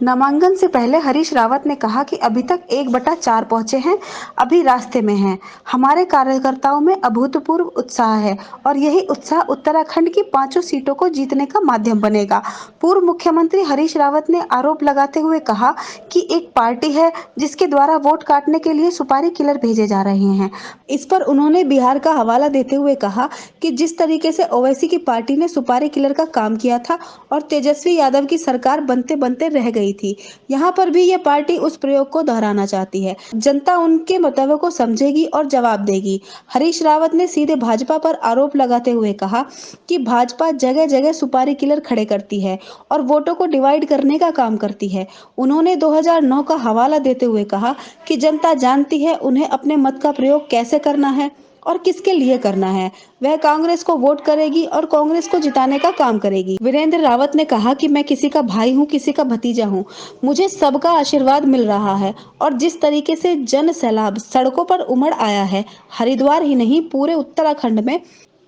नामांकन से पहले हरीश रावत ने कहा कि अभी तक 1/4 पहुंचे हैं, अभी रास्ते में हैं। हमारे कार्यकर्ताओं में अभूतपूर्व उत्साह है और यही उत्साह उत्तराखंड की 5 सीटों को जीतने का माध्यम बनेगा। पूर्व मुख्यमंत्री हरीश रावत ने आरोप लगाते हुए कहा कि एक पार्टी है जिसके द्वारा वोट काटने के लिए सुपारी किलर भेजे जा रहे हैं। इस पर उन्होंने बिहार का हवाला देते हुए कहा कि जिस तरीके से ओवैसी की पार्टी ने सुपारी किलर का काम किया था और तेजस्वी यादव की सरकार बनते बनते रह गई थी, यहाँ पर भी ये पार्टी उस प्रयोग को दोहराना चाहती है। जनता उनके मतव्य को समझेगी और जवाब देगी। हरीश रावत ने सीधे भाजपा पर आरोप लगाते हुए कहा कि भाजपा जगह जगह सुपारी किलर खड़े करती है और वोटों को डिवाइड करने का काम करती है। उन्होंने 2009 का हवाला देते हुए कहा कि जनता जानती है उन्हें अपने मत का प्रयोग कैसे करना है और किसके लिए करना है। वह कांग्रेस को वोट करेगी और कांग्रेस को जिताने का काम करेगी। वीरेंद्र रावत ने कहा कि मैं किसी का भाई हूं, किसी का भतीजा हूं, मुझे सबका आशीर्वाद मिल रहा है और जिस तरीके से जन सैलाब सड़कों पर उमड़ आया है, हरिद्वार ही नहीं पूरे उत्तराखंड में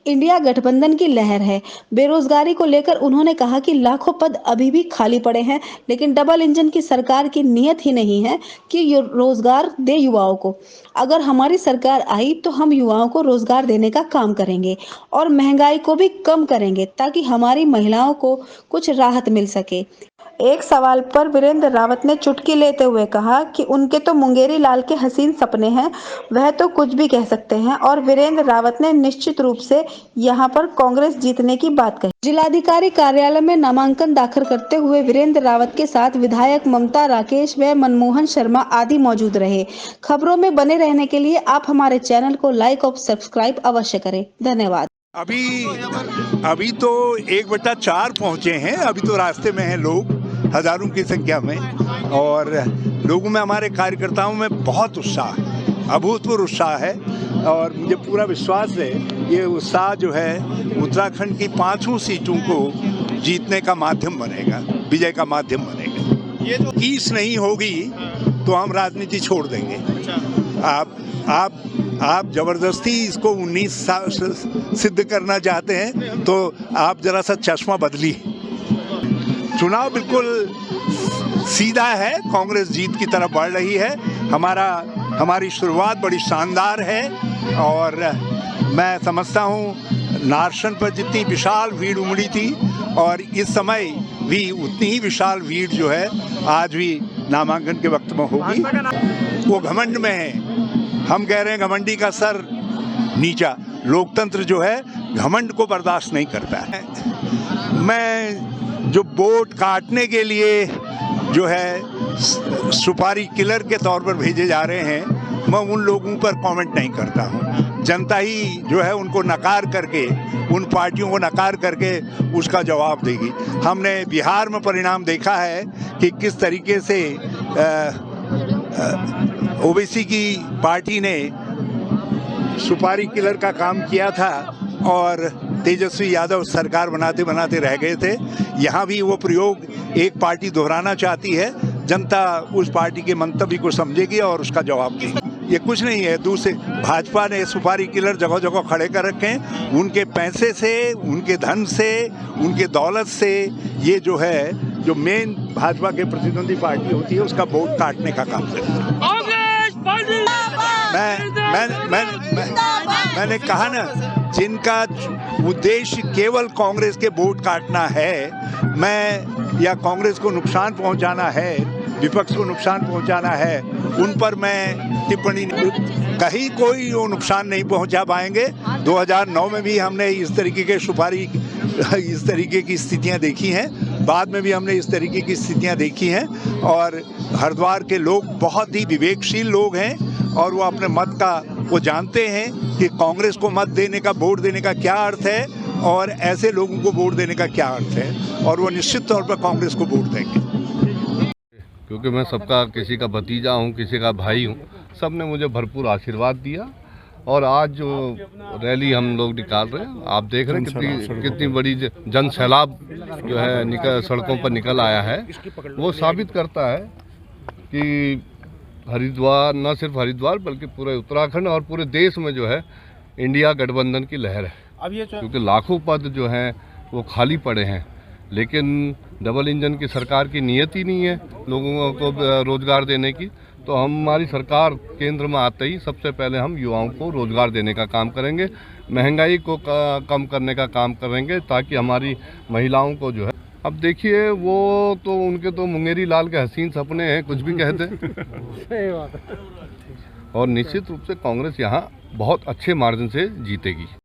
इंडिया गठबंधन की लहर है। बेरोजगारी को लेकर उन्होंने कहा कि लाखों पद अभी भी खाली पड़े हैं, लेकिन डबल इंजन की सरकार की नीयत ही नहीं है कि रोजगार दे युवाओं को। अगर हमारी सरकार आई तो हम युवाओं को रोजगार देने का काम करेंगे और महंगाई को भी कम करेंगे ताकि हमारी महिलाओं को कुछ राहत मिल सके। एक सवाल पर वीरेंद्र रावत ने चुटकी लेते हुए कहा कि उनके तो मुंगेरी लाल के हसीन सपने हैं, वह तो कुछ भी कह सकते हैं और वीरेंद्र रावत ने निश्चित रूप से यहां पर कांग्रेस जीतने की बात कही। जिलाधिकारी कार्यालय में नामांकन दाखिल करते हुए वीरेंद्र रावत के साथ विधायक ममता राकेश व मनमोहन शर्मा आदि मौजूद रहे। खबरों में बने रहने के लिए आप हमारे चैनल को लाइक और सब्सक्राइब अवश्य करें। धन्यवाद। अभी तो 1/4 पहुंचे हैं। अभी तो रास्ते में हैं लोग हजारों की संख्या में, और लोगों में, हमारे कार्यकर्ताओं में बहुत उत्साह, अभूतपूर्व उत्साह है। और मुझे पूरा विश्वास है ये उत्साह जो है उत्तराखंड की 5 सीटों को जीतने का माध्यम बनेगा, विजय का माध्यम बनेगा। ये तो 20 नहीं होगी तो हम राजनीति छोड़ देंगे। आप जबरदस्ती इसको 19 सिद्ध करना चाहते हैं तो आप जरा सा चश्मा बदलिए। चुनाव बिल्कुल सीधा है, कांग्रेस जीत की तरफ बढ़ रही है। हमारी शुरुआत बड़ी शानदार है और मैं समझता हूँ नारसन पर जितनी विशाल भीड़ उमड़ी थी और इस समय भी उतनी ही विशाल भीड़ जो है आज भी नामांकन के वक्त में होगी। वो घमंड में है। हम कह रहे हैं घमंडी का सर नीचा। लोकतंत्र जो है घमंड को बर्दाश्त नहीं करता है। मैं जो वोट काटने के लिए जो है सुपारी किलर के तौर पर भेजे जा रहे हैं, मैं उन लोगों पर कमेंट नहीं करता हूं। जनता ही जो है उनको नकार करके, उन पार्टियों को नकार करके उसका जवाब देगी। हमने बिहार में परिणाम देखा है कि किस तरीके से ओबीसी की पार्टी ने सुपारी किलर का काम किया था और तेजस्वी यादव सरकार बनाते बनाते रह गए थे। यहाँ भी वो प्रयोग एक पार्टी दोहराना चाहती है। जनता उस पार्टी के मंतव्य को समझेगी और उसका जवाब देगी। ये कुछ नहीं है। दूसरे भाजपा ने सुपारी किलर जगह जगह खड़े कर रखे हैं। उनके पैसे से, उनके धन से, उनके दौलत से ये जो है, जो मेन भाजपा के प्रतिद्वंदी पार्टी होती है उसका वोट काटने का काम करती है। मैंने कहा ना, जिनका उद्देश्य केवल कांग्रेस के वोट काटना है, या कांग्रेस को नुकसान पहुंचाना है, विपक्ष को नुकसान पहुंचाना है, उन पर मैं टिप्पणी नहीं। कहीं कोई वो नुकसान नहीं पहुंचा पाएंगे। 2009 में भी हमने इस तरीके की स्थितियां देखी हैं। बाद में भी हमने इस तरीके की स्थितियां देखी हैं। और हरिद्वार के लोग बहुत ही विवेकशील लोग हैं और वो अपने मत का वो जानते हैं कि कांग्रेस को मत देने का, वोट देने का क्या अर्थ है और ऐसे लोगों को वोट देने का क्या अर्थ है, और वो निश्चित तौर पर कांग्रेस को वोट देंगे। क्योंकि मैं सबका, किसी का भतीजा हूँ, किसी का भाई हूँ, सब ने मुझे भरपूर आशीर्वाद दिया। और आज जो रैली हम लोग निकाल रहे हैं, आप देख रहे हैं कितनी बड़ी जन सैलाब जो है सड़कों पर निकल आया है। वो साबित करता है कि हरिद्वार, न सिर्फ हरिद्वार बल्कि पूरे उत्तराखंड और पूरे देश में जो है इंडिया गठबंधन की लहर है। क्योंकि लाखों पद जो हैं वो खाली पड़े हैं। लेकिन डबल इंजन की सरकार की नीयत ही नहीं है लोगों को रोज़गार देने की। तो हमारी सरकार केंद्र में आते ही सबसे पहले हम युवाओं को रोज़गार देने का काम करेंगे, महंगाई को कम करने का काम करेंगे, ताकि हमारी महिलाओं को जो है, अब देखिए वो तो उनके तो मुंगेरी लाल के हसीन सपने हैं, कुछ भी कहते हैं। और निश्चित रूप से कांग्रेस यहाँ बहुत अच्छे मार्जिन से जीतेगी।